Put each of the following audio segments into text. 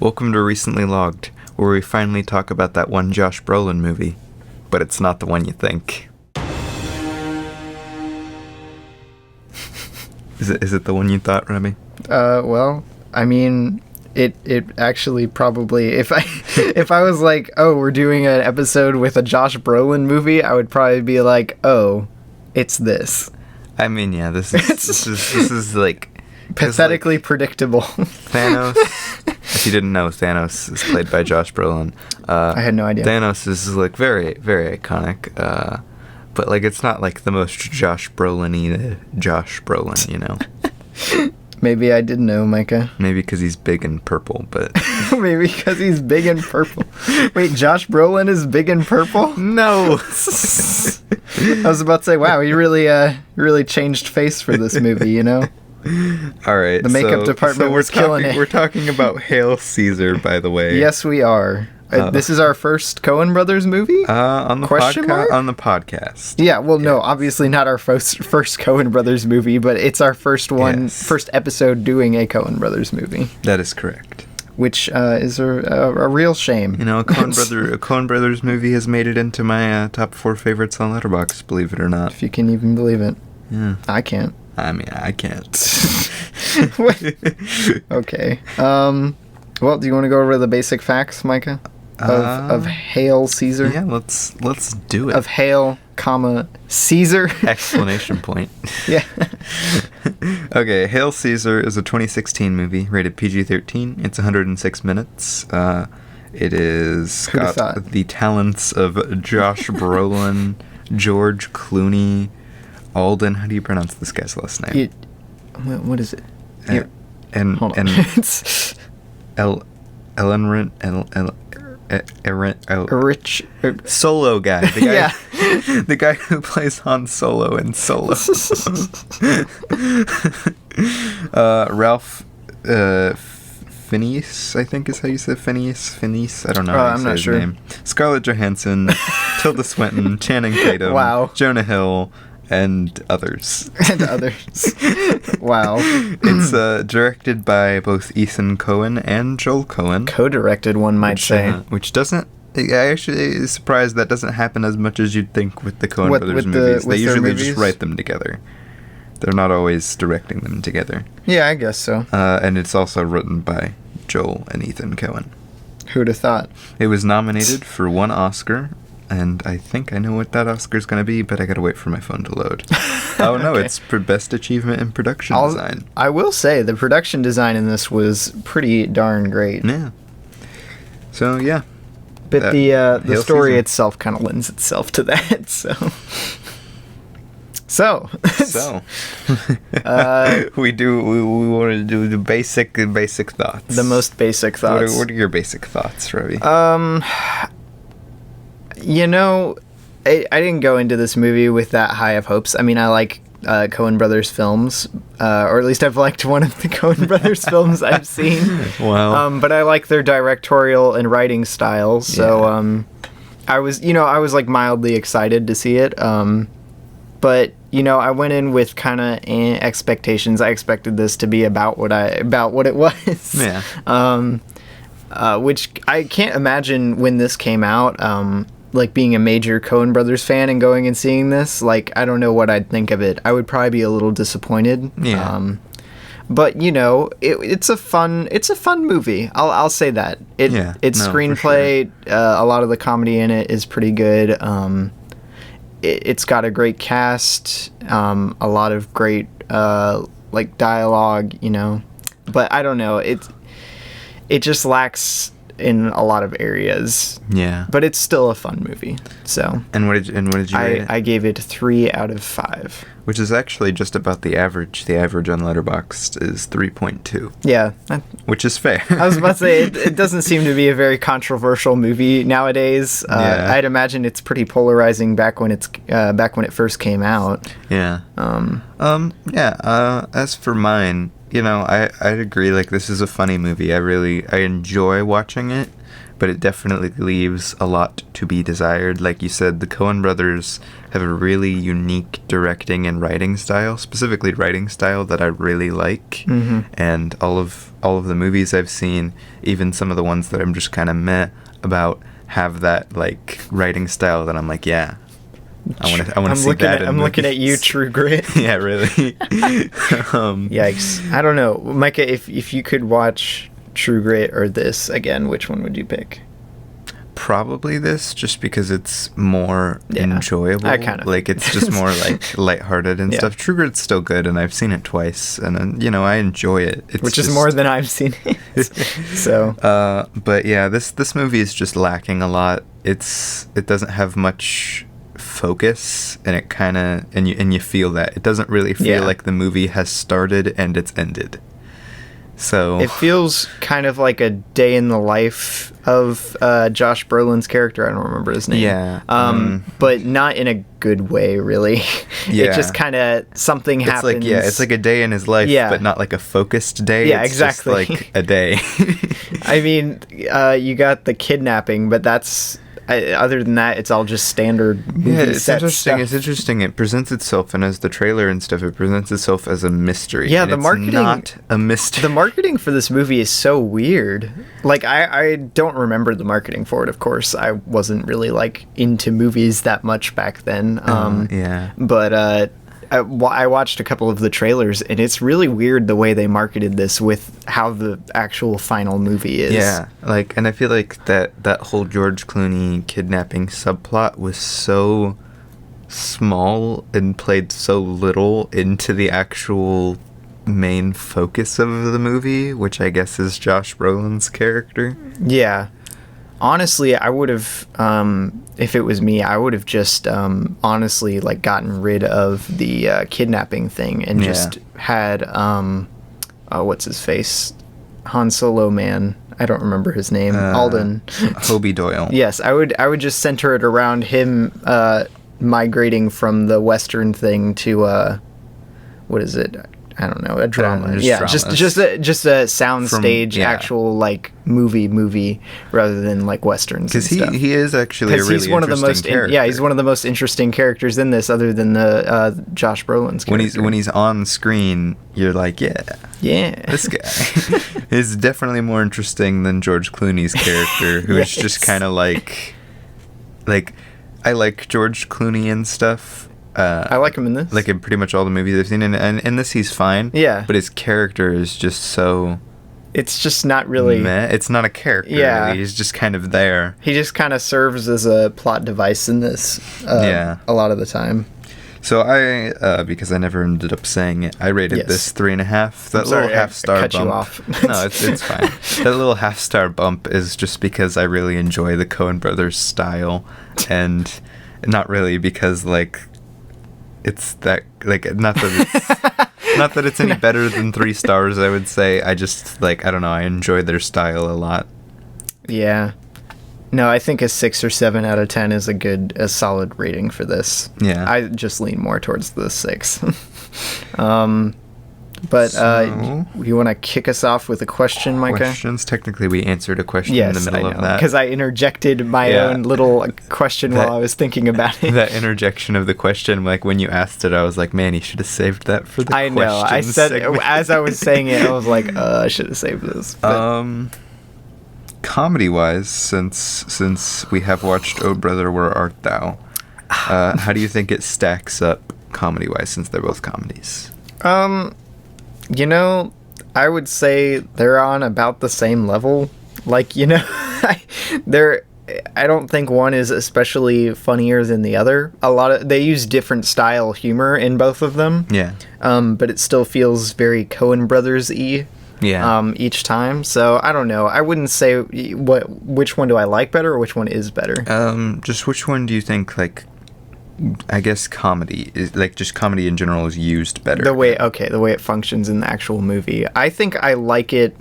Welcome to Recently Logged, where we finally talk about that one Josh Brolin movie, but it's not the one you think. Is it the one you thought, Remy? Well, I mean, it actually probably, if I was like, oh, we're doing an episode with a Josh Brolin movie, I would probably be like, oh, it's this. I mean, yeah, this is like pathetically predictable. Thanos. If you didn't know, Thanos is played by Josh Brolin. I had no idea. Thanos is like very, very iconic. But like it's not like the most Josh Brolin-y Josh Brolin, you know. Maybe I didn't know, Micah. Maybe because he's big and purple, but maybe because he's big and purple. Wait, Josh Brolin is big and purple? No. I was about to say, wow, he really changed face for this movie, you know? All right. The makeup department was killing it. We're talking about Hail Caesar, by the way. Yes, we are. This is our first Coen Brothers movie? On the podcast. Yeah, well, no, obviously not our first Coen Brothers movie, but it's our first episode doing a Coen Brothers movie. That is correct. Which is a real shame. You know, a Coen Brothers movie has made it into my top 4 favorites on Letterboxd, believe it or not. If you can even believe it. Yeah. I can't. I mean, I can't. Okay. Well, do you want to go over the basic facts, Micah? Of Hail Caesar? Yeah, let's do it. Of Hail, Caesar? Exclamation point. Yeah. Okay, Hail Caesar is a 2016 movie, rated PG-13. It's 106 minutes. It is got the talents of Josh Brolin, George Clooney, Alden. How do you pronounce this guy's last name? What is it? Hold on. Rich Solo guy. The guy, yeah. The guy who plays Han Solo in Solo. Ralph Fiennes, I think is how you say Fiennes. I don't know how you say his name. Scarlett Johansson, Tilda Swinton, Channing Tatum, wow. Jonah Hill, and others. Wow. It's directed by both Ethan Coen and Joel Coen. Co-directed, one might say. Which doesn't... I actually is surprised that doesn't happen as much as you'd think with the Coen Brothers movies. They usually just write them together. They're not always directing them together. Yeah, I guess so. And it's also written by Joel and Ethan Coen. Who'd have thought? It was nominated for 1 Oscar... And I think I know what that Oscar's going to be, but I got to wait for my phone to load. Oh, no, okay. It's for Best Achievement in Production Design. I will say, the production design in this was pretty darn great. Yeah. So, yeah. But the story itself kind of lends itself to that, So. We want to do the basic thoughts. The most basic thoughts. What are your basic thoughts, Ravi? You know, I didn't go into this movie with that high of hopes. I mean, I like Coen Brothers films, or at least I've liked one of the Coen Brothers films I've seen. Wow. But I like their directorial and writing styles, so I was like mildly excited to see it. But you know, I went in with kind of expectations. I expected this to be about what it was. Yeah. Which I can't imagine when this came out. Like being a major Coen Brothers fan and going and seeing this, like I don't know what I'd think of it. I would probably be a little disappointed. Yeah. But you know, it's a fun movie. I'll say that. Its screenplay, sure. A lot of the comedy in it is pretty good. It's got a great cast, a lot of great like dialogue, you know. But I don't know. It just lacks in a lot of areas. Yeah. But it's still a fun movie. So. And what did you rate it? I gave it 3 out of 5. Which is actually just about the average. The average on Letterboxd is 3.2. Yeah. Which is fair. I was about to say, it doesn't seem to be a very controversial movie nowadays. Yeah. I'd imagine it's pretty polarizing back when it first came out. Yeah. As for mine, I'd agree. Like, this is a funny movie. I enjoy watching it, but it definitely leaves a lot to be desired. Like you said, the Coen brothers have a really unique directing and writing style, specifically writing style, that I really like. Mm-hmm. And all of the movies I've seen, even some of the ones that I'm just kind of meh about, have that like writing style that I'm like, yeah, I want to see that. I'm looking at you, True Grit. Yeah, really. Yikes! I don't know, Micah. If you could watch True Grit or this again, which one would you pick? Probably this, just because it's more enjoyable. I kind of like it's just more like lighthearted and stuff. True Grit's still good, and I've seen it twice, and I enjoy it. Which is more than I've seen it. So. But yeah, this movie is just lacking a lot. It doesn't have much focus, and it kind of and you feel that it doesn't really feel like the movie has started and it's ended. So it feels kind of like a day in the life of Josh Brolin's character. I don't remember his name. Yeah. But not in a good way, really. Yeah. It just kind of something happens. It's like a day in his life, but not like a focused day. Yeah, it's exactly. Just like a day. I mean, you got the kidnapping, but that's. Other than that, it's all just standard movie it's interesting. stuff. It's interesting. It presents itself, and as the trailer and stuff, it presents itself as a mystery. Yeah, and the marketing. It's not a mystery. The marketing for this movie is so weird. Like, I don't remember the marketing for it. Of course, I wasn't really like into movies that much back then. But I watched a couple of the trailers, and it's really weird the way they marketed this with how the actual final movie is. Yeah, like, and I feel like that whole George Clooney kidnapping subplot was so small and played so little into the actual main focus of the movie, which I guess is Josh Brolin's character. Yeah. Honestly, I would have, if it was me, I would have just honestly like gotten rid of the kidnapping thing and just had what's his face, Han Solo man. I don't remember his name. Alden. Hobie Doyle. Yes, I would just center it around him migrating from the Western thing to what is it? I don't know, a drama. Just a sound stage, actual like movie rather than like westerns. Because he is actually a really interesting character. He's one of the most interesting characters in this, other than the Josh Brolin's character. When he's on screen, you're like, this guy is definitely more interesting than George Clooney's character, who is just kind of like I like George Clooney and stuff. I like him in this. Like in pretty much all the movies I've seen, and in this he's fine. Yeah. But his character is just so... It's just not really... meh. It's not a character, really. He's just kind of there. He just kind of serves as a plot device in this a lot of the time. So I, because I never ended up saying it, I rated this 3.5. That little half-star bump... You off. No, it's fine. That little half-star bump is just because I really enjoy the Coen brothers style, and not really because, like... It's that, like, not that it's any better than 3 stars, I would say. I just, like, I don't know, I enjoy their style a lot. Yeah. No, I think a 6 or 7 out of 10 is a solid rating for this. Yeah. I just lean more towards the 6. But you want to kick us off with a question, Micah? Questions? Technically, we answered a question in the middle of that. Because I interjected my own little question while I was thinking about it. That interjection of the question, like when you asked it, I was like, man, you should have saved that for the question. I know. I said, segment. As I was saying it, I was like, I should have saved this. But. Comedy-wise, since we have watched Oh Brother, Where Art Thou, how do you think it stacks up comedy-wise, since they're both comedies? I would say they're on about the same level. Like, I don't think one is especially funnier than the other. They use different style humor in both of them. Yeah. But it still feels very Coen Brothers-y. Yeah. Each time. So I don't know. I wouldn't say which one do I like better or which one is better. Just which one do you think, like, I guess comedy is, like, just comedy in general is used better? The way it functions in the actual movie. I think I like it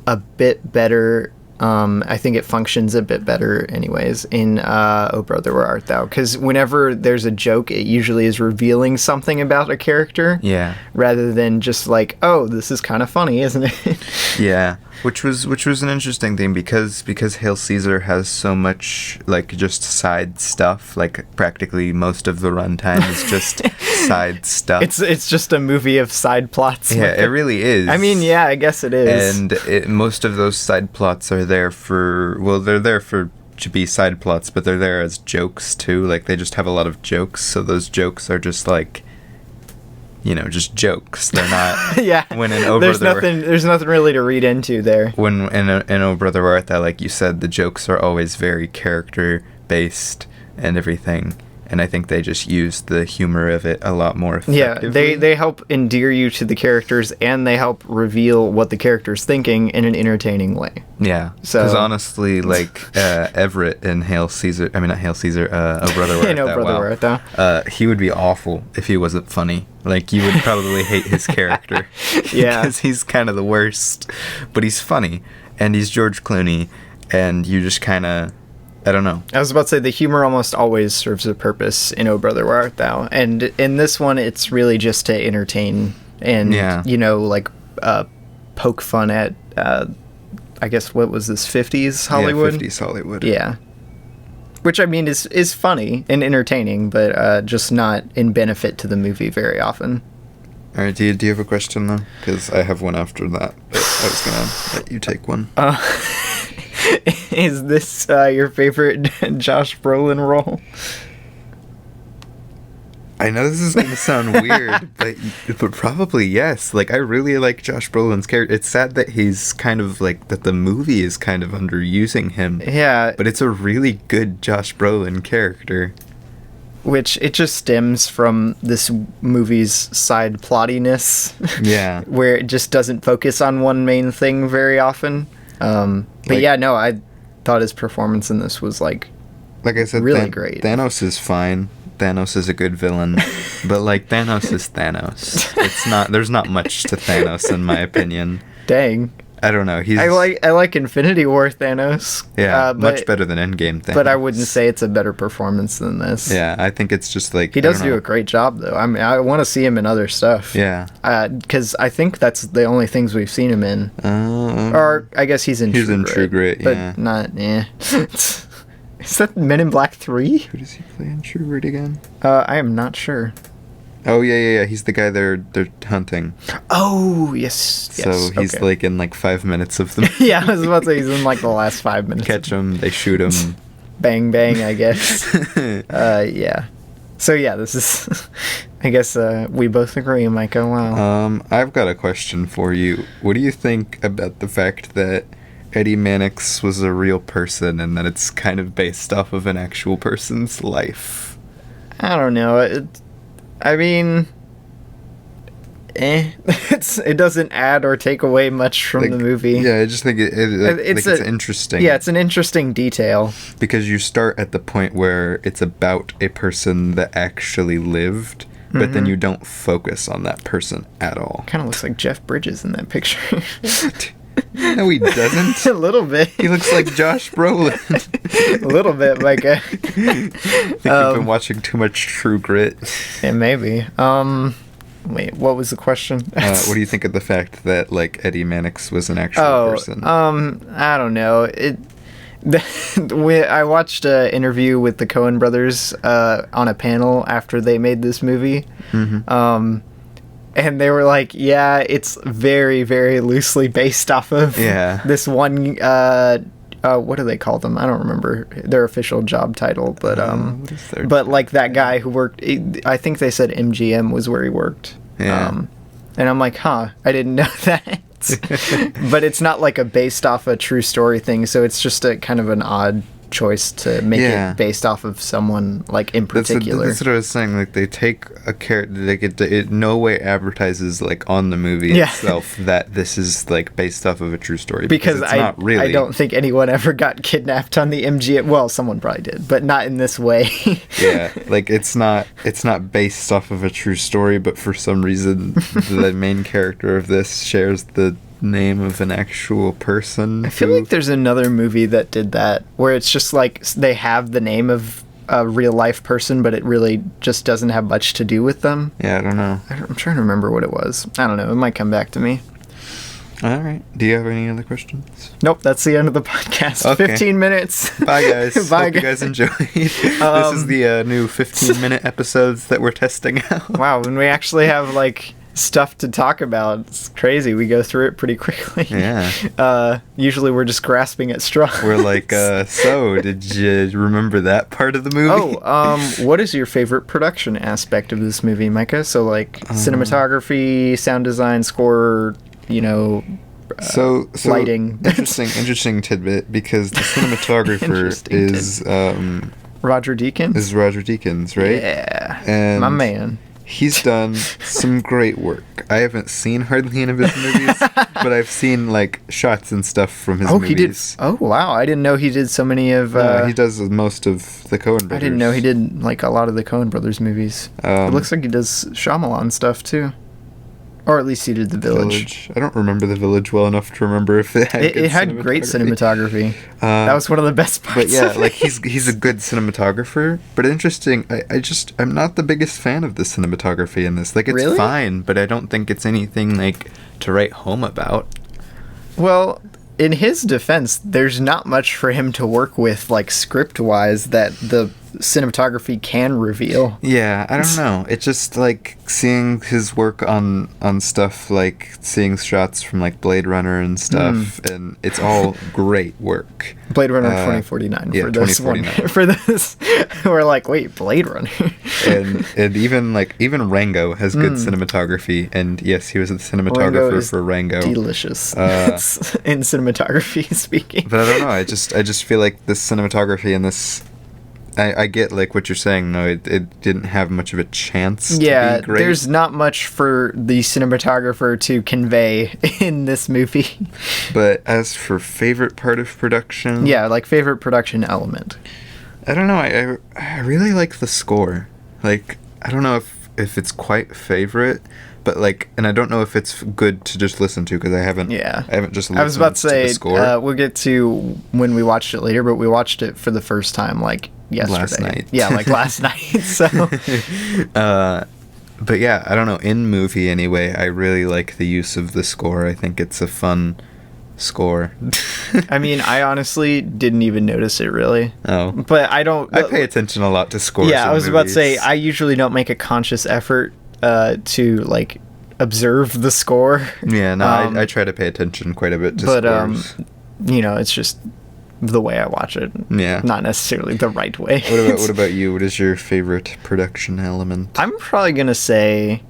a bit better I think it functions a bit better anyways in Oh Brother, Where Art Thou? Because whenever there's a joke, it usually is revealing something about a character. Yeah. Rather than just like, oh, this is kind of funny, isn't it? Yeah. Which was an interesting thing because Hail Caesar has so much like just side stuff. Like practically most of the runtime is just side stuff. It's just a movie of side plots. Yeah, it really is. I mean, yeah, I guess it is. And most of those side plots are there they're there to be side plots, but they're there as jokes too. Like they just have a lot of jokes, so those jokes are just like, just jokes. They're not. Yeah. When in Oh there's Brother, there's nothing really to read into there. When in Oh Brother, Where Art Thou, like you said, the jokes are always very character based and everything. And I think they just use the humor of it a lot more effectively. Yeah, they help endear you to the characters, and they help reveal what the character's thinking in an entertaining way. Yeah, because honestly, like Everett in Oh Brother, Where Art Thou, he would be awful if he wasn't funny. Like, you would probably hate his character. Yeah. Because he's kind of the worst. But he's funny, and he's George Clooney, and you just kind of... I don't know. I was about to say the humor almost always serves a purpose in Oh Brother, Where Art Thou? And in this one, it's really just to entertain and, poke fun at, I guess, what was this, 50s Hollywood? Yeah, 50s Hollywood. Yeah. Which, I mean, is funny and entertaining, but just not in benefit to the movie very often. All right, do you have a question, though? Because I have one after that, but I was going to let you take one. Is this your favorite Josh Brolin role? I know this is going to sound weird, but probably yes. Like, I really like Josh Brolin's character. It's sad that he's kind of like, that the movie is kind of underusing him. Yeah. But it's a really good Josh Brolin character. Which, it just stems from this movie's side plottiness. Yeah. Where it just doesn't focus on one main thing very often. But yeah, no, I thought his performance in this was like I said, really great. Thanos is fine. Thanos is a good villain, but like Thanos is Thanos. There's not much to Thanos in my opinion. Dang. I don't know. I like Infinity War Thanos. Yeah, much better than Endgame Thanos. But I wouldn't say it's a better performance than this. Yeah, I think it's just like... He does do a great job, though. I mean, I want to see him in other stuff. Yeah. Because I think that's the only things we've seen him in. Or I guess he's in True Grit, yeah. But not... Is that Men in Black 3? Who does he play in True Grit again? I am not sure. Oh, yeah. He's the guy they're hunting. Oh, yes. So he's like in like 5 minutes of them. Yeah, I was about to say he's in like the last 5 minutes. Catch him, they shoot him. Bang, bang, I guess. Yeah. So yeah, this is... I guess we both agree, Micah. Wow. I've got a question for you. What do you think about the fact that Eddie Mannix was a real person and that it's kind of based off of an actual person's life? I don't know. I mean, it doesn't add or take away much from the movie. Yeah, I just think it's interesting. Yeah, it's an interesting detail. Because you start at the point where it's about a person that actually lived, but then you don't focus on that person at all. Kind of looks like Jeff Bridges in that picture. No, he doesn't. A little bit. He looks like Josh Brolin. A little bit, Micah. I think you've been watching too much True Grit. Yeah, maybe. Wait, what was the question? What do you think of the fact that like Eddie Mannix was an actual person? I don't know. I watched an interview with the Coen brothers on a panel after they made this movie. Mm-hmm. And they were like, yeah, it's very, very loosely based off of this one, what do they call them? I don't remember their official job title, but like that guy who worked, I think they said MGM was where he worked. Yeah. And I'm like, I didn't know that. But it's not like a based off a true story thing, so it's just a kind of an odd choice to make it based off of someone like in particular. That's what I was saying. Like they take a character, it no way advertises like on the movie itself that this is like based off of a true story because it's not really. I don't think anyone ever got kidnapped on the MGM. Well, someone probably did, but not in this way. Yeah, like it's not based off of a true story, but for some reason the main character of this shares the name of an actual person. I feel like there's another movie that did that, where it's just like they have the name of a real life person, but it really just doesn't have much to do with them. Yeah, I don't know. I'm trying to remember what it was. I don't know. It might come back to me. All right. Do you have any other questions? Nope. That's the end of the podcast. Okay. 15 minutes. Bye, guys. Bye, guys. You guys enjoyed. This is the new 15-minute episodes that we're testing out. Wow. When we actually have, like, stuff to talk about, it's crazy. We go through it pretty quickly. Yeah. Usually we're just grasping at straws. We're like, so did you remember that part of the movie? What is your favorite production aspect of this movie, Micah? So, like, cinematography, sound design, score, so lighting. Interesting tidbit, because the cinematographer is Roger Deakins. Is Roger Deakins, right? Yeah, and my man. He's done some great work. I haven't seen hardly any of his movies, but I've seen like shots and stuff from his movies. He did. Oh wow, I didn't know he did so many of. He does most of the Coen brothers. I didn't know he did like a lot of the Coen brothers movies. It looks like he does Shyamalan stuff too. Or at least he did The Village. I don't remember The Village well enough to remember if it had great cinematography. That was one of the best parts. But yeah, like he's a good cinematographer. But interesting, I'm not the biggest fan of the cinematography in this. Like, it's fine, but I don't think it's anything like to write home about. Well, in his defense, there's not much for him to work with, like, script-wise, that the cinematography can reveal. Yeah, I don't know. It's just, like, seeing his work on stuff, like, seeing shots from, like, Blade Runner and stuff, and it's all great work. Blade Runner 2049. Yeah, for 2049. For this, we're like, wait, Blade Runner. and even Rango has good cinematography, and yes, he was the cinematographer for Rango. Delicious. In cinematography speaking. But I don't know. I just feel like this cinematography in this. I get like what you're saying. No, it didn't have much of a chance. To be great. There's not much for the cinematographer to convey in this movie. But as for favorite part of production, like favorite production element, I don't know. I really like the score. Like, I don't know if it's quite favorite. But like, and I don't know if it's good to just listen to, because I haven't just listened to the score. I was about to say, we'll get to when we watched it later, but we watched it for the first time like yesterday. Last night. Yeah, like last night. So, but yeah, I don't know. In movie anyway, I really like the use of the score. I think it's a fun score. I mean, I honestly didn't even notice it really. Oh, but I pay attention a lot to scores. Yeah, I was about to say, I usually don't make a conscious effort to like observe the score. Yeah, no, I try to pay attention quite a bit to scores. It's just the way I watch it. Yeah, not necessarily the right way. What about you? What is your favorite production element? I'm probably gonna say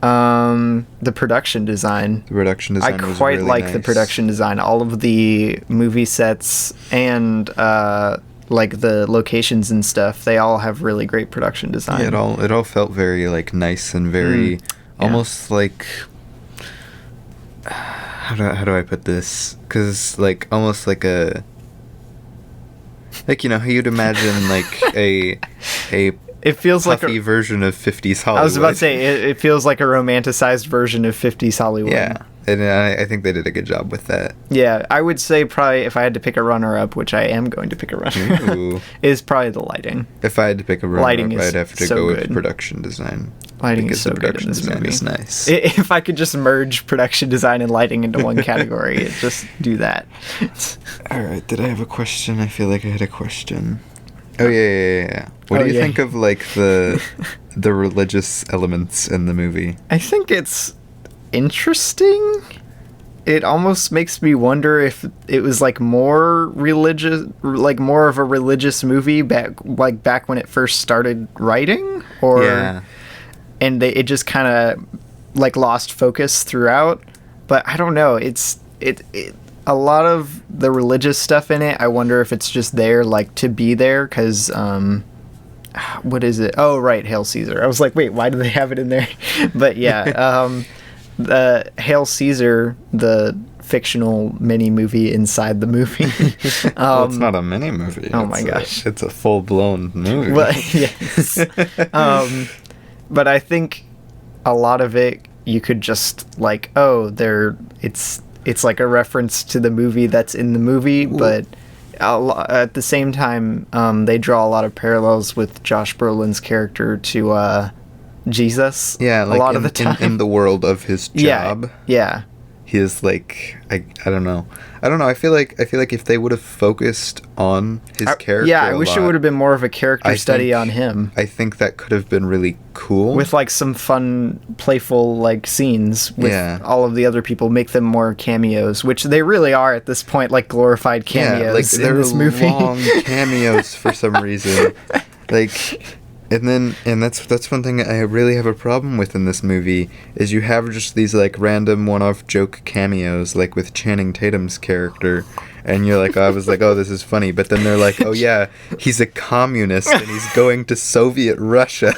the production design. The production design. I quite really like nice. The production design. All of the movie sets and like the locations and stuff, they all have really great production design. Yeah, it all felt very like nice and very almost like how do I put this? Because like almost like a how you'd imagine like a it feels like a version of 50s Hollywood. I was about to say it feels like a romanticized version of 50s Hollywood. Yeah. And I think they did a good job with that. Yeah, I would say probably if I had to pick a runner-up, which I am going to pick a runner-up, is probably the lighting. If I had to pick a runner-up, I'd have to go with production design. Lighting is so good in this movie. Is nice. If I could just merge production design and lighting into one category, just do that. All right, did I have a question? I feel like I had a question. Oh, yeah. What do you think of like the religious elements in the movie? I think it's interesting. It almost makes me wonder if it was like more religious, like more of a religious movie back when it first started writing, or and it just kind of like lost focus throughout. But I don't know. It's a lot of the religious stuff in it. I wonder if it's just there like to be there because what is it? Oh, right, Hail Caesar. I was like, wait, why do they have it in there? But yeah. The Hail Caesar, the fictional mini movie inside the movie. Well, it's not a mini movie. Oh my gosh, it's a full blown movie. Well, yes. But I think a lot of it you could just like, it's it's like a reference to the movie that's in the movie, but at the same time, they draw a lot of parallels with Josh Brolin's character to Jesus. Yeah, like a lot of the time. In the world of his job. Yeah. He is like I don't know. I feel like if they would have focused on his character. Yeah, I wish it would have been more of a character study on him. I think that could have been really cool. With like some fun, playful like scenes with all of the other people, make them more cameos, which they really are at this point, like glorified cameos in this movie. Long cameos for some reason. Like, and that's one thing I really have a problem with in this movie, is you have just these like random one-off joke cameos, like with Channing Tatum's character, and you're like, I was like, oh, this is funny, but then they're like, oh yeah, he's a communist and he's going to Soviet Russia.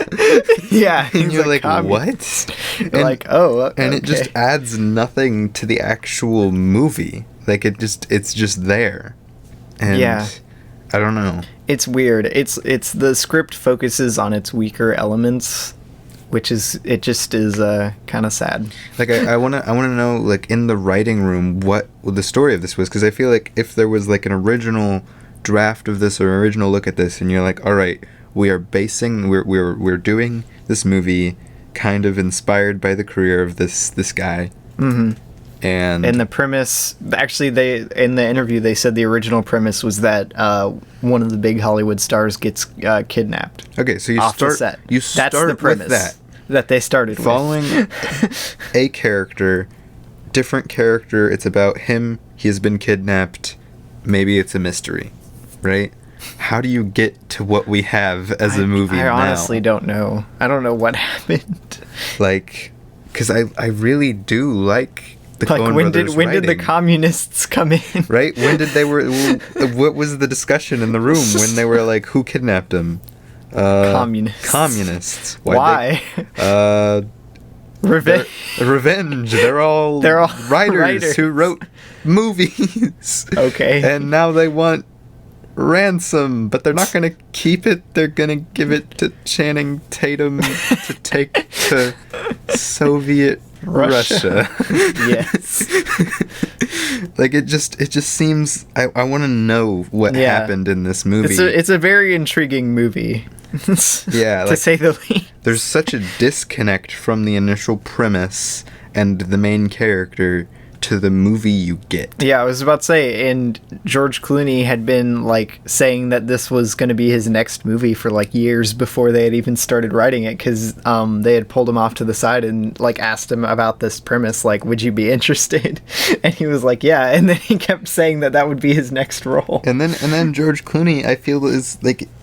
Yeah, and you're like, what? You're like, oh, okay. And it just adds nothing to the actual movie. Like it's just there, and yeah. I don't know. It's weird. It's the script focuses on its weaker elements, which is kind of sad. Like I want to know, like, in the writing room what the story of this was, because I feel like if there was like an original draft of this or an original look at this, and you're like, all right, we're doing this movie kind of inspired by the career of this guy. Mm-hmm. And the premise, actually, in the interview they said the original premise was that one of the big Hollywood stars gets kidnapped. Okay, so you off start the set. You start That's the premise with that they started following a character, different character. It's about him. He has been kidnapped. Maybe it's a mystery, right? How do you get to what we have as a movie now? I honestly don't know. I don't know what happened. Like, because I really do like. Like, when did the communists come in? Right? When did what was the discussion in the room when they were like, who kidnapped him? Communists. Why? Revenge. Revenge. They're all writers who wrote movies. Okay. And now they want ransom, but they're not going to keep it. They're going to give it to Channing Tatum to take to Soviet Russia. Yes. Like, it just seems I want to know what happened in this movie. It's a very intriguing movie. Yeah, to say the least. There's such a disconnect from the initial premise and the main character to the movie you get. Yeah, I was about to say, and George Clooney had been like saying that this was going to be his next movie for like years before they had even started writing it, because they had pulled him off to the side and like asked him about this premise, like, would you be interested? And he was like, yeah, and then he kept saying that would be his next role. And then George Clooney, I feel, is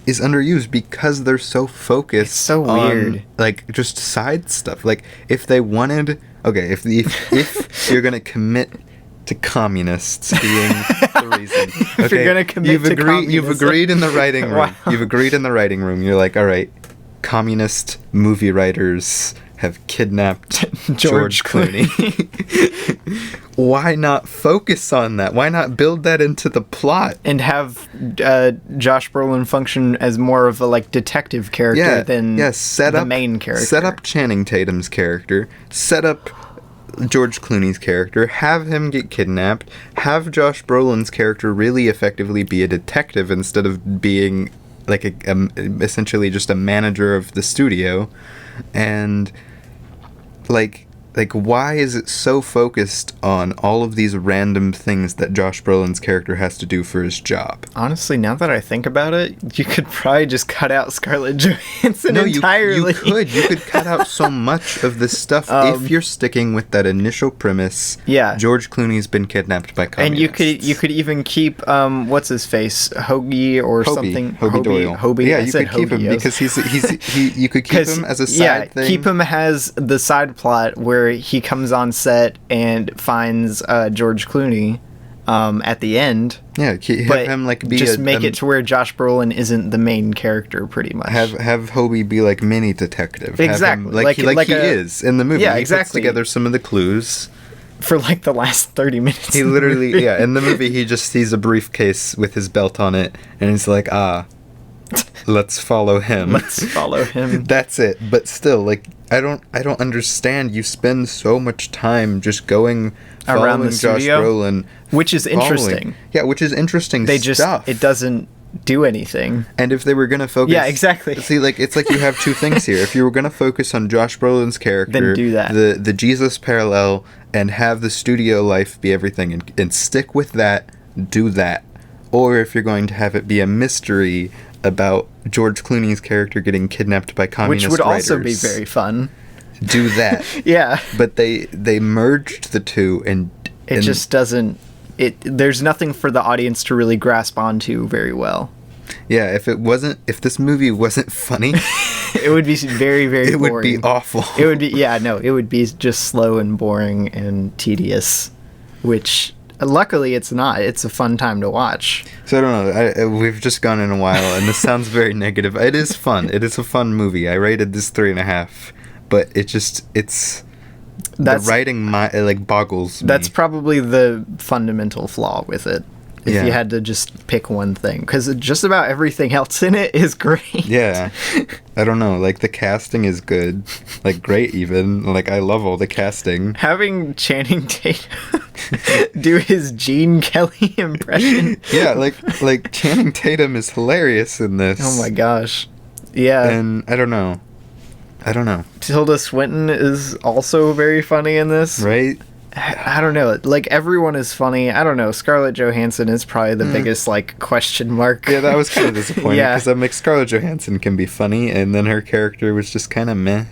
underused because they're so focused. It's so weird. On, like, just side stuff. Like, if they wanted. Okay, if you're gonna commit to communists being the reason, okay, if you're gonna commit to communism, you've agreed in the writing room. Wow. You've agreed in the writing room. You're like, all right, communist movie writers have kidnapped George Clooney. Why not focus on that? Why not build that into the plot and have Josh Brolin function as more of a like detective character than the main character? Set up Channing Tatum's character. Set up George Clooney's character. Have him get kidnapped. Have Josh Brolin's character really effectively be a detective instead of being like essentially just a manager of the studio, and like why is it so focused on all of these random things that Josh Brolin's character has to do for his job? Honestly, now that I think about it, you could probably just cut out Scarlett Johansson entirely. You could cut out so much of this stuff if you're sticking with that initial premise. Yeah. George Clooney's been kidnapped by communists. And you could even keep what's his face, Hoagie or something. Hobie Doyle. Hobie. Yeah, you could keep him because you could keep him as a side thing. Keep him as the side plot where he comes on set and finds George Clooney at the end. Yeah, have him like be just make it to where Josh Brolin isn't the main character, pretty much. Have Hobie be like mini detective. Exactly, have him, like he is in the movie. Yeah, he exactly. puts together some of the clues for like the last 30 minutes. He literally, in the movie, he just sees a briefcase with his belt on it, and he's like, let's follow him. Let's follow him. That's it. But still, like, I don't understand. You spend so much time just going around the studio, Josh Brolin, which is interesting. Yeah, which is interesting. It doesn't do anything. And if they were gonna focus, yeah, exactly. See, like, it's like you have two things here. If you were gonna focus on Josh Brolin's character, then do that. The Jesus parallel, and have the studio life be everything, and stick with that. Do that. Or if you're going to have it be a mystery about George Clooney's character getting kidnapped by communist writers, which would writers, also be very fun. Do that. Yeah. But they merged the two, and it just doesn't. There's nothing for the audience to really grasp onto very well. Yeah, if this movie wasn't funny, it would be very, very boring. It would be awful. It would be, it would be just slow and boring and tedious, which luckily it's not. It's a fun time to watch. So I don't know. We've just gone in a while, and this sounds very negative. It is fun. It is a fun movie. I rated this 3.5, but the writing boggles me. That's probably the fundamental flaw with it. If you had to just pick one thing, because just about everything else in it is great. Yeah, I don't know. Like, the casting is good, like, great even. Like, I love all the casting. Having Channing Tatum do his Gene Kelly impression. Yeah, like Channing Tatum is hilarious in this. Oh my gosh, yeah. And I don't know. Tilda Swinton is also very funny in this, right? I don't know. Like, everyone is funny. I don't know. Scarlett Johansson is probably the biggest, like, question mark. Yeah, that was kind of disappointing. Yeah. Because I'm like, Scarlett Johansson can be funny, and then her character was just kind of meh.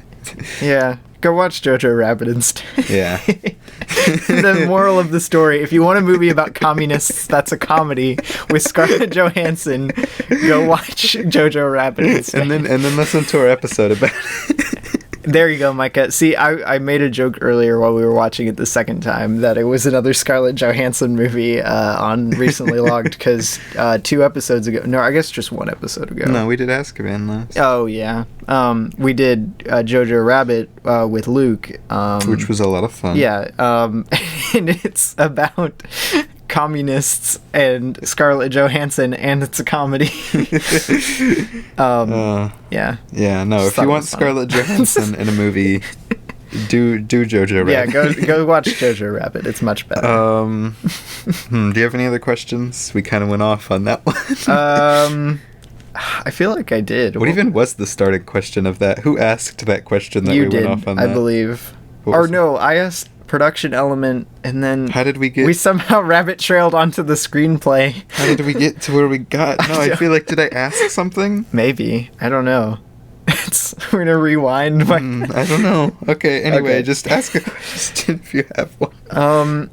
Yeah. Go watch Jojo Rabbit instead. Yeah. The moral of the story, if you want a movie about communists that's a comedy with Scarlett Johansson, go watch Jojo Rabbit instead. And then listen to our episode about it. There you go, Micah. See, I made a joke earlier while we were watching it the second time that it was another Scarlett Johansson movie on Recently Logged, because 2 episodes ago, no, I guess just 1 episode ago. No, we did Azkaban last. Oh, yeah. We did Jojo Rabbit with Luke. Which was a lot of fun. Yeah, and it's about communists and Scarlett Johansson, and it's a comedy. Yeah. Yeah, no, if you want Scarlett Johansson in a movie, do Jojo Rabbit. Yeah, go watch Jojo Rabbit. It's much better. Do you have any other questions? We kind of went off on that one. I feel like I did. What even was the starting question of that? Who asked that question that you we went off on that? I believe. Or no, I asked production element, and then how did we get? We somehow rabbit trailed onto the screenplay. How did we get to where we got? No, I feel like, did I ask something? Maybe, I don't know. We're gonna rewind. I don't know. Okay, anyway, okay. Just ask a question if you have one.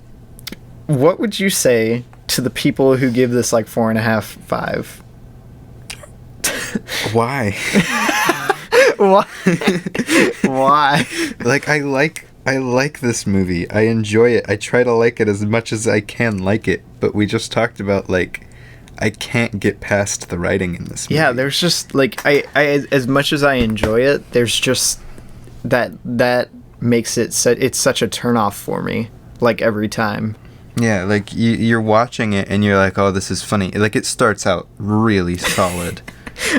What would you say to the people who give this like 4.5, 5? Why? Why? Why? Like, I like this movie. I enjoy it. I try to like it as much as I can like it. But we just talked about, like, I can't get past the writing in this movie. Yeah, there's just, like, I as much as I enjoy it, there's just that makes it it's such a turnoff for me, like, every time. Yeah, like, you're watching it and you're like, oh, this is funny. Like, it starts out really solid.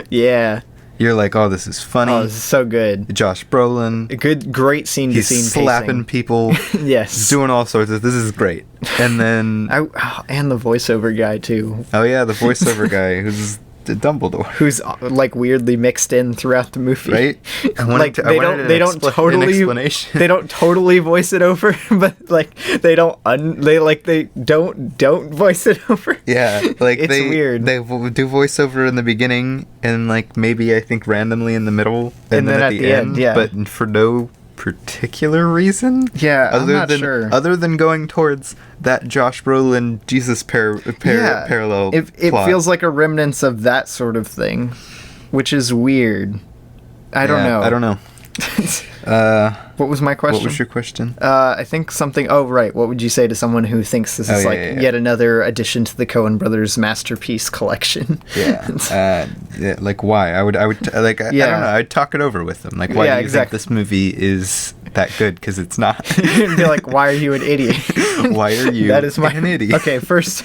Yeah. You're like, oh, this is funny. Oh, this is so good. Josh Brolin. Great scene to scene pacing. He's slapping people. Yes. He's doing all sorts of... This is great. And then... and the voiceover guy, too. Oh, yeah, the voiceover guy who's Dumbledore. Who's, like, weirdly mixed in throughout the movie. Right? They don't totally voice it over, but, like, they don't voice it over. Yeah, like, it's weird. They do voiceover in the beginning, and, like, maybe, I think, randomly in the middle, and then at the end, yeah. But for no particular reason. Yeah, I'm not sure. Other than going towards that Josh Brolin Jesus parallel It feels like a remnants of that sort of thing, which is weird. I don't know. What was my question? What was your question? I think something... Oh, right. What would you say to someone who thinks this is yet another addition to the Coen Brothers masterpiece collection? Yeah. Like, why? I would I don't know. I'd talk it over with them. Like, why do you think this movie is that good? Because it's not. You'd be like, why are you an idiot? Why are you an idiot? Okay, first,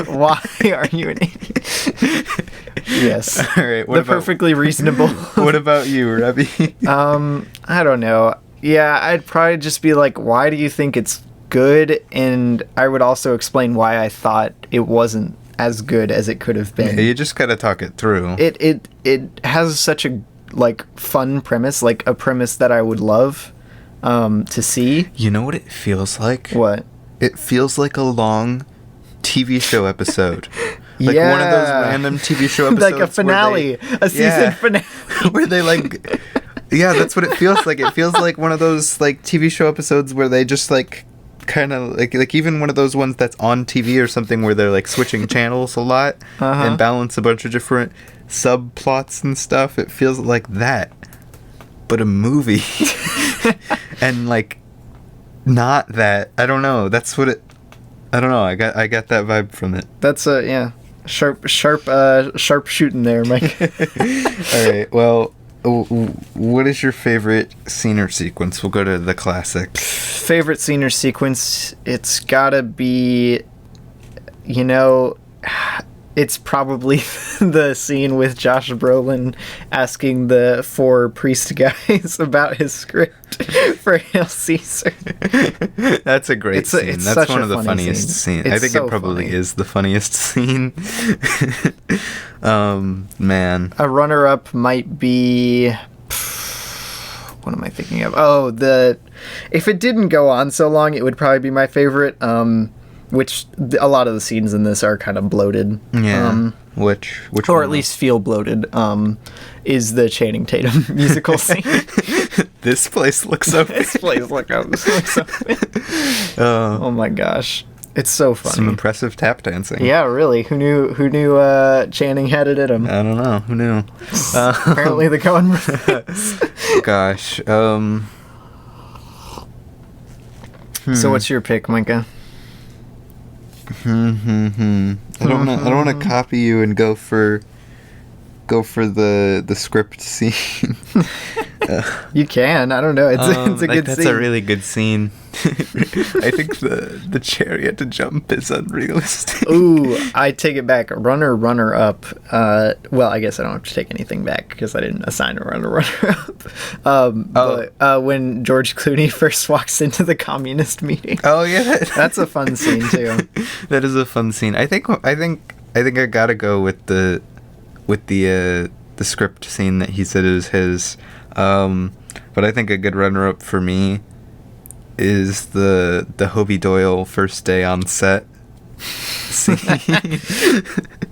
why are you an idiot? Yes. All right. Perfectly reasonable. What about you, Rebby? I don't know. Yeah, I'd probably just be like, why do you think it's good? And I would also explain why I thought it wasn't as good as it could have been. Yeah, you just gotta talk it through. It has such a like fun premise, like a premise that I would love to see. You know what it feels like? What? It feels like a long TV show episode. Like one of those random TV show episodes. Like a finale. A season finale. Where they like... Yeah, that's what it feels like. It feels like one of those like TV show episodes where they just like kind of like even one of those ones that's on TV or something where they're like switching channels a lot and balance a bunch of different subplots and stuff. It feels like that, but a movie. And like not that. I don't know. That's what it. I don't know. I got that vibe from it. That's sharp shooting there, Mike. All right. Well, what is your favorite scene or sequence? We'll go to the classic. Favorite scene or sequence? It's gotta be, you know, it's probably the scene with Josh Brolin asking the 4 priest guys about his script for Hail Caesar. That's a great scene. That's one of the funniest scenes. I think it probably is the funniest scene. Man. A runner-up might be... What am I thinking of? Oh, if it didn't go on so long, it would probably be my favorite. Which a lot of the scenes in this are kind of bloated. Yeah. Which or one at least feel bloated. Is the Channing Tatum musical scene? This place looks open. This place looks open. Oh my gosh, it's so funny. Some impressive tap dancing. Yeah, really. Who knew Channing had it in him? I don't know. Who knew? Apparently the Coen. Gosh. So what's your pick, Micah? I don't want to copy you and go for the script scene. You can. I don't know. It's a good that's scene. A really good scene. I think the chariot to jump is unrealistic. Ooh, I take it back. Runner up. Well, I guess I don't have to take anything back because I didn't assign a runner up. But when George Clooney first walks into the communist meeting. Oh yeah, that's a fun scene too. That is a fun scene. I think I gotta go with the script scene that he said is his. But I think a good runner up for me is the Hobie Doyle first day on set scene.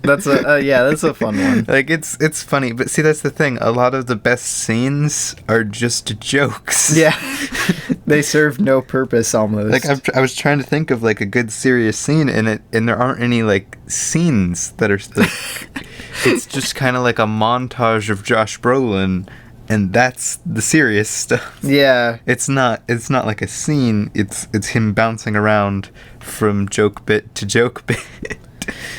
That's a fun one. Like it's funny, but see, that's the thing. A lot of the best scenes are just jokes. Yeah, they serve no purpose almost. Like I was trying to think of like a good serious scene, and there aren't any like scenes that are like. It's just kind of like a montage of Josh Brolin. And that's the serious stuff. Yeah. It's not like a scene. It's him bouncing around from joke bit to joke bit.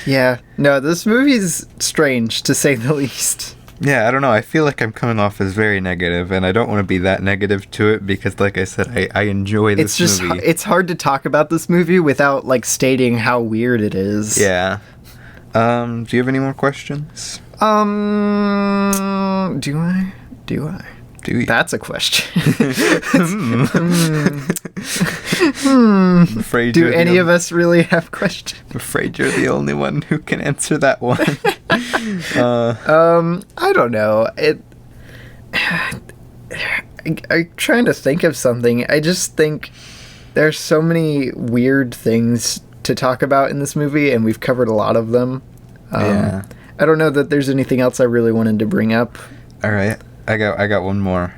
Yeah. No, this movie's strange, to say the least. Yeah, I don't know. I feel like I'm coming off as very negative, and I don't want to be that negative to it because, like I said, I enjoy this movie. It's hard to talk about this movie without, like, stating how weird it is. Yeah. Do you have any more questions? Do I? Do you? That's a question. I'm afraid do any of us really have questions? I'm afraid you're the only one who can answer that one. I don't know. I'm trying to think of something. I just think there's so many weird things to talk about in this movie, and we've covered a lot of them. Yeah. I don't know that there's anything else I really wanted to bring up. All right. I got one more.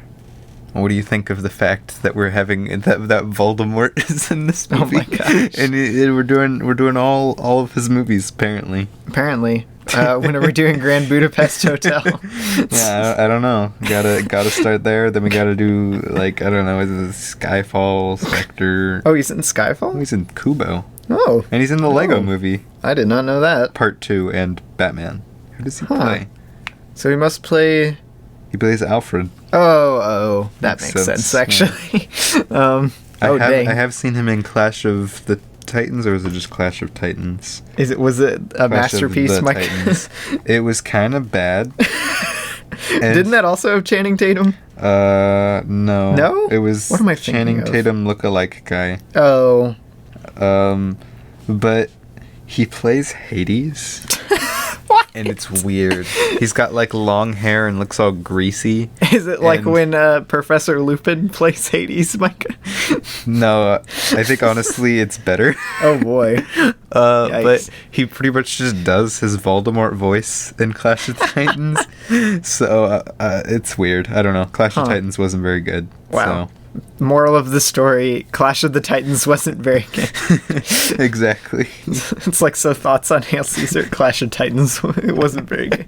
What do you think of the fact that we're having that Voldemort is in this movie? Oh my gosh! And we're doing all of his movies apparently. Apparently, when we're doing Grand Budapest Hotel. Yeah, I don't know. Gotta start there. Then we gotta do like I don't know. Is it Skyfall, Spectre? Oh, he's in Skyfall. Oh, he's in Kubo. Oh, and he's in the Lego Movie. I did not know that. Part 2 and Batman. Who does he play? So he must play. He plays Alfred. Oh, that makes sense actually. I have seen him in Clash of the Titans, or was it just Clash of Titans? Was it a masterpiece, Mike? Titans. It was kind of bad. Didn't that also have Channing Tatum? No. No? It was what am I Channing Tatum look-alike guy. Oh. But he plays Hades. What? And it's weird. He's got like long hair and looks all greasy. Is it like when Professor Lupin plays Hades, Micah? No, I think honestly it's better. Oh boy. But he pretty much just does his Voldemort voice in Clash of Titans. So it's weird. I don't know. Clash of Titans wasn't very good. Wow. So. Moral of the story, Clash of the Titans wasn't very good. Exactly. It's like, so thoughts on Hail Caesar, Clash of Titans, it wasn't very good.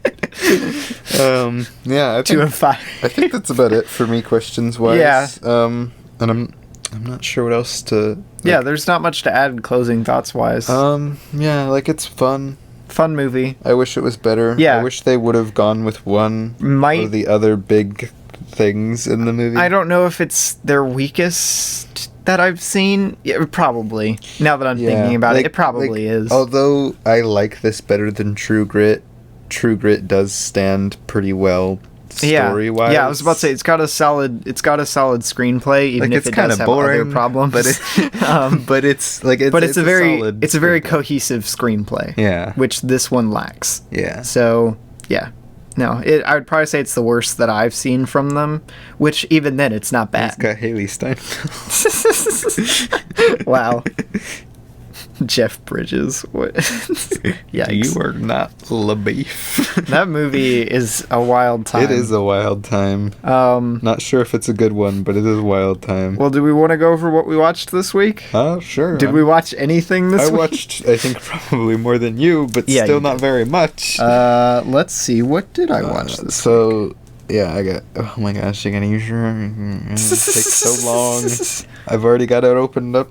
Yeah, 2 of 5. I think that's about it for me questions wise. Yeah. And I'm not sure what else to yeah, there's not much to add closing thoughts wise. Yeah, like it's fun. Fun movie. I wish it was better. Yeah. I wish they would have gone with one of the other big things in the movie. I don't know if it's their weakest that I've seen. Yeah, probably. Now that I'm thinking about it probably is. Although I like this better than True Grit. True Grit does stand pretty well story-wise. Yeah, I was about to say it's got a solid screenplay, even if it does have boring, other problems. But it's a very cohesive screenplay. Yeah, which this one lacks. Yeah. So yeah. No, I would probably say it's the worst that I've seen from them, which even then it's not bad. It's got Haley Steinfeld. Wow. Jeff Bridges. What? Yikes. You are not LaBeef. That movie is a wild time. It is a wild time. Not sure if it's a good one, but it is a wild time. Well, do we want to go over what we watched this week? Sure. Did we watch anything this week? I watched, I think, probably more than you, but still not very much. Let's see. What did I watch this week? Yeah, I got... Oh my gosh, you're going to use your... It takes so long. I've already got it opened up.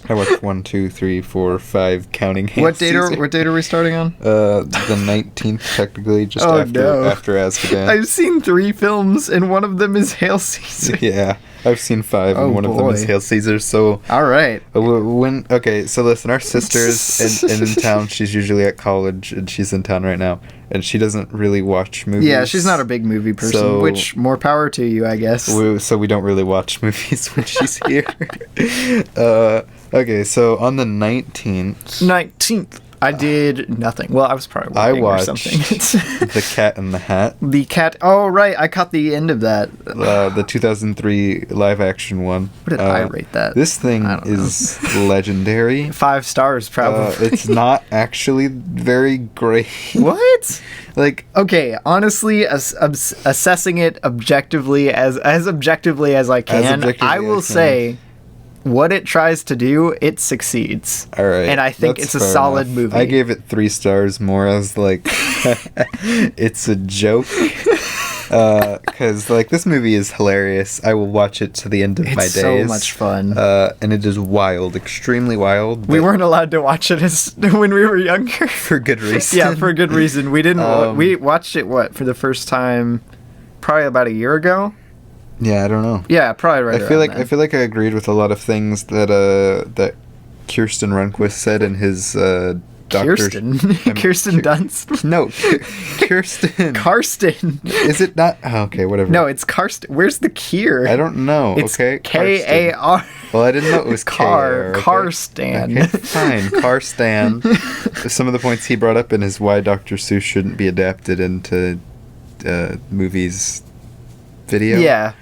I watched 1, 2, 3, 4, 5 counting. What date are we starting on? The 19th, technically, just after Azkaban. I've seen 3 films, and one of them is Hail Caesar. Yeah, I've seen 5, and one of them is Hail Caesar. So all right. So listen, our sister's in town. She's usually at college, and she's in town right now, and she doesn't really watch movies. Yeah, she's not a big movie person, which more power to you, I guess. So we don't really watch movies when she's here. Okay, so on the 19th, I did nothing. Well, I was probably working or something. The Cat in the Hat. The Cat. Oh, right. I caught the end of that. The 2003 live-action one. What did I rate that? This thing is legendary. 5 stars, probably. It's not actually very great. What? Okay, honestly, assessing it objectively as objectively as I can, I will say... What it tries to do, it succeeds. All right. And I think it's a solid movie. I gave it 3 stars more as it's a joke. Because this movie is hilarious. I will watch it to the end of my days. It's so much fun. And it is wild, extremely wild. We weren't allowed to watch it when we were younger. For good reason. Yeah, for good reason. We didn't. We watched it for the first time, probably about a year ago. Yeah, I don't know. Yeah, probably right. I feel like I agreed with a lot of things that Kirsten Runquist said in his Kirsten Dunst. No, Kirsten. Karsten. Is it not? Oh, okay, whatever. No, it's Karsten. Where's the Kier? I don't know. It's okay, K-A-R. Well, I didn't know it was Karstan. Okay, fine, Karstan. Some of the points he brought up in his why Dr. Seuss shouldn't be adapted into movies video. Yeah.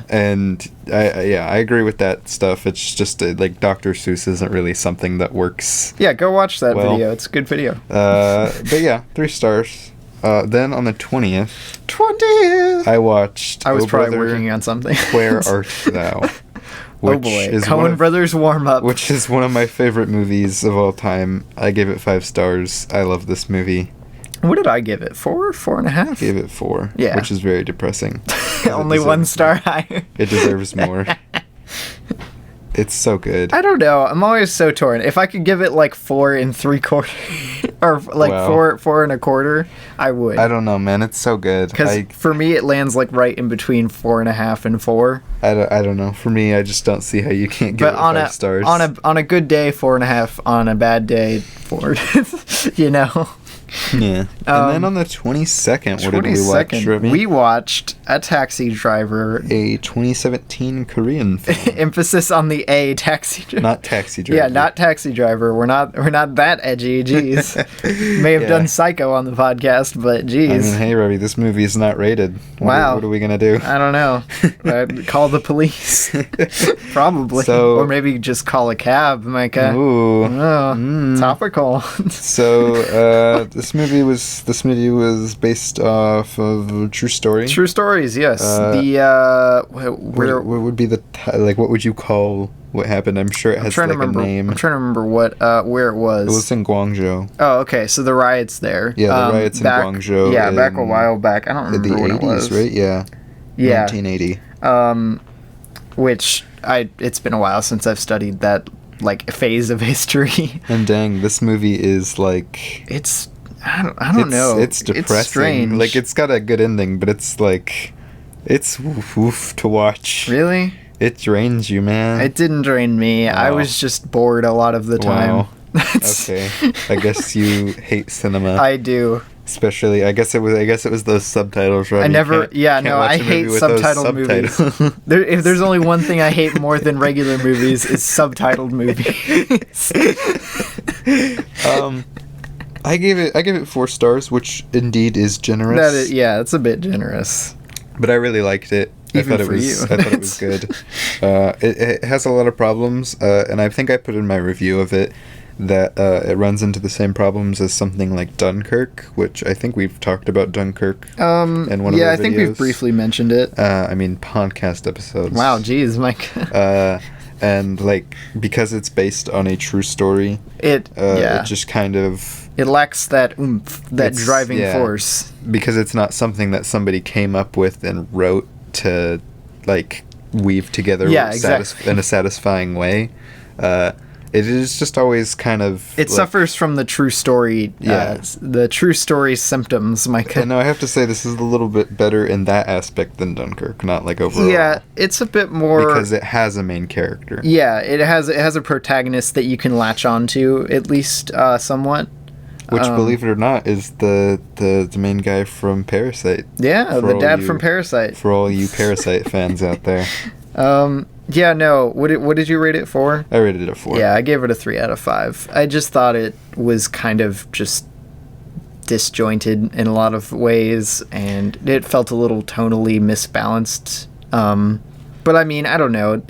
And I agree with that stuff. It's just Dr. Seuss isn't really something that works. Yeah, go watch that video. It's a good video. But yeah, 3 stars. Then on the 20th, I watched. I was probably working on something. Where Art Thou? Oh boy, Coen Brothers Warm Up. Which is one of my favorite movies of all time. I gave it 5 stars. I love this movie. What did I give it? 4? 4.5? I gave it 4. Yeah. Which is very depressing. Only 1 star higher. It deserves more. It's so good. I don't know. I'm always so torn. If I could give it 4 3/4 or like 4.25, I would. I don't know, man. It's so good. Because for me, it lands like right in between 4.5 and 4. I don't know. For me, I just don't see how you can't give it 5 stars. On a good day, 4.5. On a bad day, 4. You know. Yeah. And then on the 22nd, what did we watch, Remy? We watched A Taxi Driver. A 2017 Korean film. Emphasis on the A, Taxi Driver. Not Taxi Driver. Yeah, not Taxi Driver. We're not that edgy. Jeez. May have done Psycho on the podcast, but jeez. I mean, hey, Remy, this movie is not rated. Wow. What are we going to do? I don't know. Call the police. Probably. Or maybe just call a cab, Micah. Ooh. Oh, topical. So, this movie was based off of a true story. True stories, yes. What would be what would you call what happened? I'm sure it has a name. I'm trying to remember where it was. It was in Guangzhou. Oh, okay. So the riots there. Yeah, the riots in Guangzhou. Yeah, back a while back. I don't remember the what 80s, it was. Right? Yeah. Yeah. 1980. Which it's been a while since I've studied that phase of history. And dang, this movie is like I don't know. It's depressing. It's strange. It's got a good ending, but it's woof to watch. Really? It drains you, man. It didn't drain me. Wow. I was just bored a lot of the time. Wow. Okay. I guess you hate cinema. I do. Especially, I guess it was those subtitles, right? I hate subtitled movies. If there's only one thing I hate more than regular movies, it's subtitled movies. I gave it 4 stars, which indeed is generous. It's a bit generous. But I really liked it. Even I thought it was good. It has a lot of problems, and I think I put in my review of it that it runs into the same problems as something like Dunkirk, which I think we've talked about Dunkirk in one of our videos. I think we've briefly mentioned it. Podcast episodes. Wow, geez, Mike. And because it's based on a true story, it just kind of... It lacks that oomph, that driving force. Because it's not something that somebody came up with and wrote to, weave together in a satisfying way. It is just always kind of... It suffers from the true story, the true story symptoms, Mike. No, I have to say this is a little bit better in that aspect than Dunkirk, not overall. Yeah, it's a bit more... Because it has a main character. Yeah, it has a protagonist that you can latch onto, at least somewhat. Which, believe it or not, is the main guy from Parasite. Yeah, the dad from Parasite. For all you Parasite fans out there. Yeah, no. What did you rate it for? I rated it a 4. Yeah, I gave it a 3 out of 5. I just thought it was kind of just disjointed in a lot of ways, and it felt a little tonally misbalanced. But I mean, I don't know.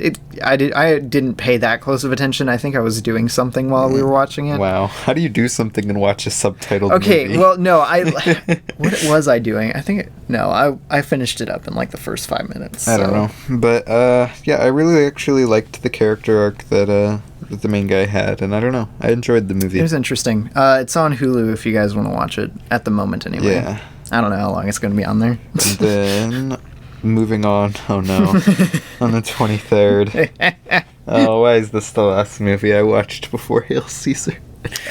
I didn't pay that close of attention. I think I was doing something while we were watching it. Wow. How do you do something and watch a subtitled movie? Okay, well, no, what was I doing? I finished it up in the first 5 minutes. I don't know. But I really actually liked the character arc that the main guy had, and I don't know. I enjoyed the movie. It was interesting. It's on Hulu if you guys want to watch it at the moment anyway. Yeah. I don't know how long it's going to be on there. And then moving on. Oh no. On the 23rd. Oh, why is this the last movie I watched before Hail Caesar?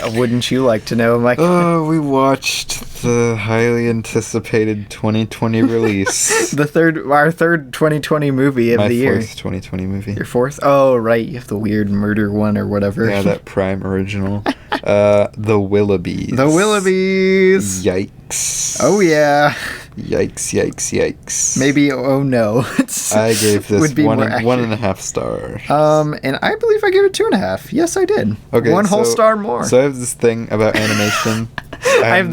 Wouldn't you like to know, Mike? Oh, we watched the highly anticipated 2020 release. Our third 2020 movie of the year. My 4th 2020 movie. Your 4th? Oh, right. You have the weird murder one or whatever. Yeah, that Prime original. The Willoughbys. The Willoughbys. Yikes. Oh, yeah. Yikes. Maybe, oh no. I gave this 1.5 stars. And I believe I gave it 2.5. Yes, I did. Okay, one whole star more. So I have this thing about animation. I'm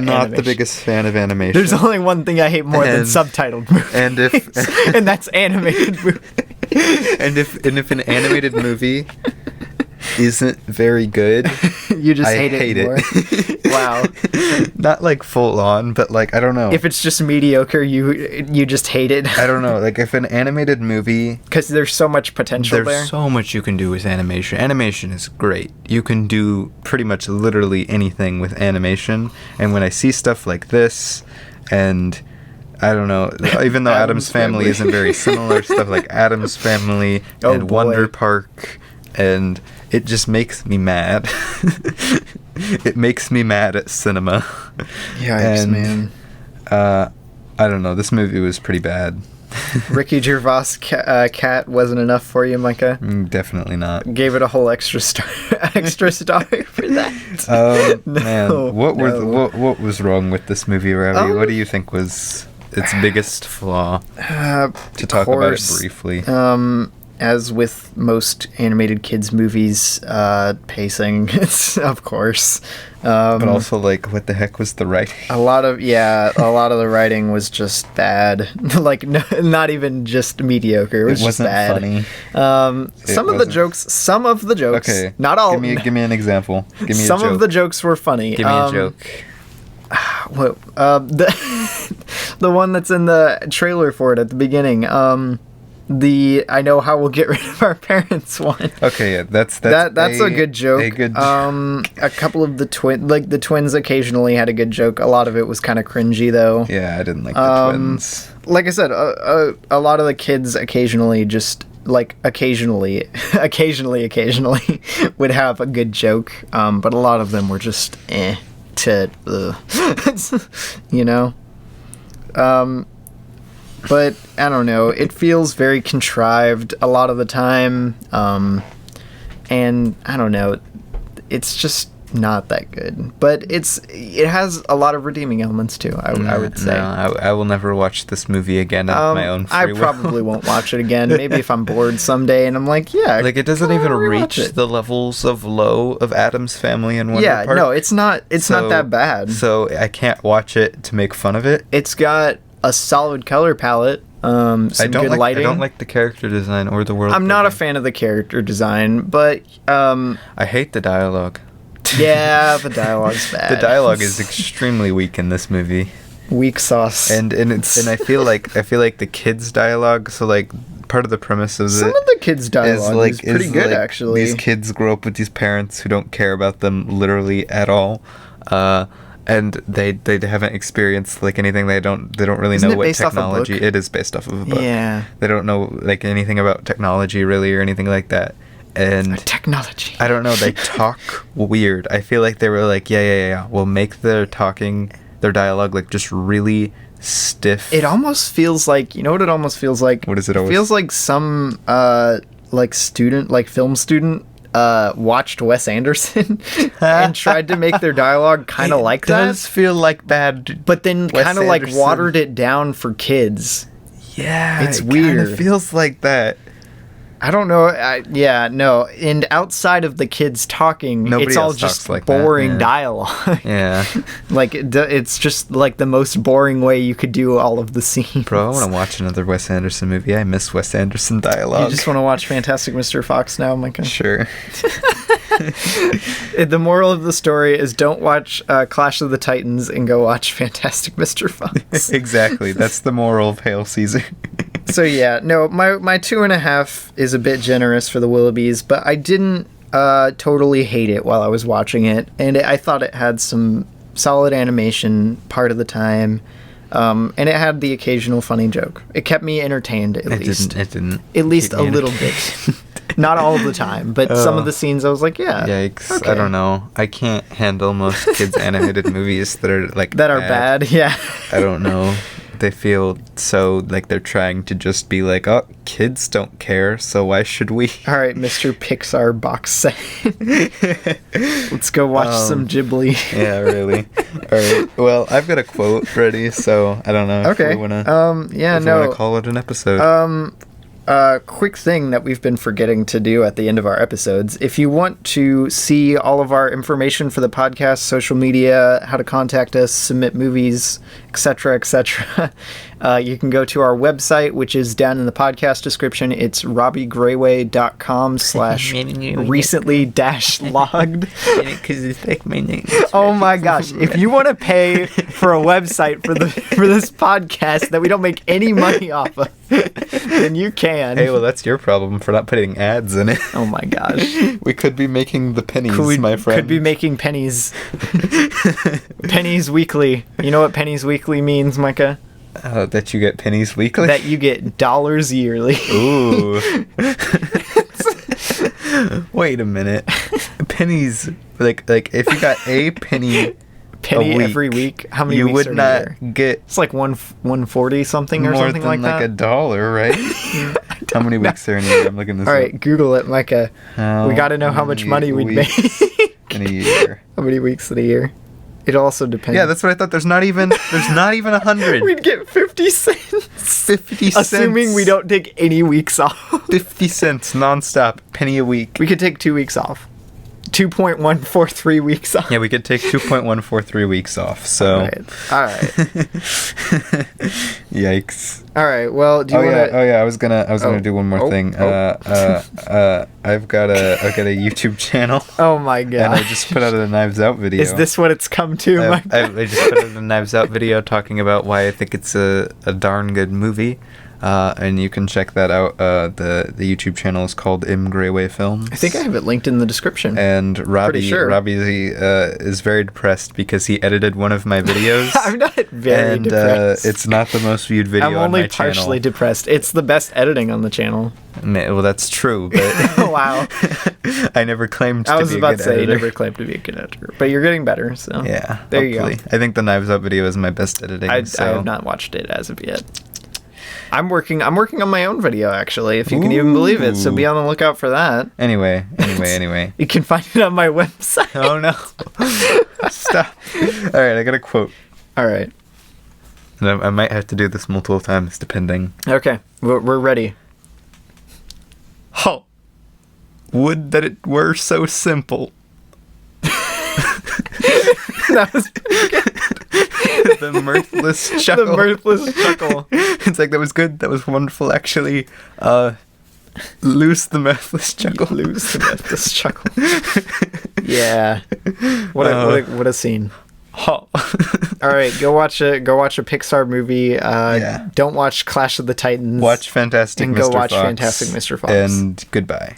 not the biggest fan of animation. There's only one thing I hate more than subtitled movies. And that's animated movies. And if an animated movie isn't very good, you just hate it more. Wow. Not full on, but I don't know. If it's just mediocre, you just hate it. I don't know. If an animated movie, because there's so much potential there. There's so much you can do with animation. Animation is great. You can do pretty much literally anything with animation. And when I see stuff like this, and I don't know, even though Addams Family isn't very similar, stuff like Addams Family and Wonder Park, and it just makes me mad. It makes me mad at cinema. Yikes, man. I don't know. This movie was pretty bad. Ricky Gervais cat wasn't enough for you, Micah? Definitely not. Gave it a whole extra star for that. Man, what was wrong with this movie, Ravi? What do you think was its biggest flaw? To talk about it briefly. As with most animated kids movies, pacing, of course. But also, like, what the heck was the writing? A lot of the writing was just bad. Like, not even just mediocre. It wasn't bad. Funny. Some of the jokes. Okay. Not all. Give me an example. Give me some a joke. of the jokes were funny. Give me a joke. What? The one that's in the trailer for it at the beginning. I know how we'll get rid of our parents one. Okay, yeah, that's a good joke. A couple of the twins occasionally had a good joke. A lot of it was kind of cringy though. Yeah, I didn't like the twins. Like I said, a lot of the kids occasionally would have a good joke. But a lot of them were just you know. But I don't know. It feels very contrived a lot of the time, and I don't know. It's just not that good. But it has a lot of redeeming elements too. I would say. No, I will never watch this movie again on my own free will. I probably won't watch it again. Maybe if I'm bored someday and I'm like, yeah. Like it doesn't even reach the levels of low of Addams Family and Wonder Park. Yeah, no, it's not. It's not that bad. So I can't watch it to make fun of it. It's got a solid color palette, some good lighting. I don't like the character design or the world. I'm not a fan of the character design, but I hate the dialogue. Yeah, the dialogue's bad. The dialogue is extremely weak in this movie. Weak sauce. And I feel like the kids' dialogue. So like part of the premise of some of the kids' dialogue is pretty good actually. These kids grow up with these parents who don't care about them literally at all. And they haven't experienced like anything. They don't really know what technology. It is based off of a book. Yeah. They don't know like anything about technology really or anything like that. And technology. I don't know. They talk weird. I feel like they were like, yeah. We'll make their dialogue like just really stiff. It almost feels like, you know what it almost feels like? What is it always? It feels like some film student watched Wes Anderson and tried to make their dialogue kind of like that. It does feel like bad, but then kind of like watered it down for kids. Yeah, it's weird. It feels like that. I don't know. No. And outside of the kids talking, it's all just like boring dialogue. Yeah. Like, it's just like the most boring way you could do all of the scenes. Bro, I want to watch another Wes Anderson movie. I miss Wes Anderson dialogue. You just want to watch Fantastic Mr. Fox now, Micah? Sure. The moral of the story is don't watch Clash of the Titans and go watch Fantastic Mr. Fox. Exactly. That's the moral of Hail Caesar. So yeah, no, my 2.5 is a bit generous for the Willoughbys, but I didn't totally hate it while I was watching it, and I thought it had some solid animation part of the time, and it had the occasional funny joke. It kept me entertained at least. It didn't. At least a little bit. Not all the time, but some of the scenes I was like, yeah. Yikes. Okay. I don't know. I can't handle most kids' animated movies that are like that are bad. Yeah. I don't know. They feel so like they're trying to just be like, oh, kids don't care, so why should we? All right, Mr. Pixar box set. Let's go watch some Ghibli. Yeah, really. All right. Well, I've got a quote ready, so I don't know if we want to. Yeah, if we want to call it an episode. Quick thing that we've been forgetting to do at the end of our episodes. If you want to see all of our information for the podcast, social media, how to contact us, submit movies, etc., you can go to our website, which is down in the podcast description. It's robbiegrayway.com/recently-logged. Because it's like my name. Oh my gosh. If you want to pay for a website for this podcast that we don't make any money off of, then you can. Hey, well, that's your problem for not putting ads in it. Oh my gosh. We could be making the pennies, my friend. Could be making pennies. Pennies weekly. You know what pennies weekly means, Micah? That you get pennies weekly? That you get dollars yearly. Ooh. Wait a minute. pennies, like if you got a penny every week, how many you weeks would not get. It's like 140 something or something like that. More than like $1, right? How many weeks are in a year? I'm looking this up. All right, Google it, Micah. We got to know how much money we'd make in a year. How many weeks in a year? It also depends. Yeah, that's what I thought. There's not even 100. We'd get 50 cents. 50 cents. Assuming we don't take any weeks off. 50 cents nonstop, penny a week. We could take 2 weeks off. 2.143 weeks off. Yeah, we could take 2.143 weeks off. So. All right. Yikes. All right. Well, do you want to? Oh yeah. I was gonna do one more thing. I've got a YouTube channel. Oh my god. And I just put out a Knives Out video. Is this what it's come to? I just put out a Knives Out video talking about why I think it's a darn good movie. And you can check that out. The YouTube channel is called M. Greyway Films. I think I have it linked in the description. And Robbie is very depressed because he edited one of my videos. I'm not very depressed. It's not the most viewed video on my channel. I'm only partially depressed. It's the best editing on the channel. Well, that's true, but wow. I never claimed to be a good editor. I was about to say, you never claimed to be a good editor, but you're getting better, so yeah. There you go. I think the Knives Out video is my best editing. I have not watched it as of yet. I'm working on my own video, actually, if you can even believe it. So be on the lookout for that. Anyway. You can find it on my website. Oh no! Stop. All right, I got a quote. All right. And I might have to do this multiple times, depending. Okay, we're ready. Oh, would that it were so simple. That was the mirthless chuckle. The mirthless chuckle. It's like, that was good. That was wonderful. Actually, loose the mirthless chuckle. Loose the mirthless chuckle. Yeah. What a scene. Oh. All right, go watch a Pixar movie. Don't watch Clash of the Titans. Watch Fantastic Mr. Fox. And go watch Fantastic Mr. Fox. And goodbye.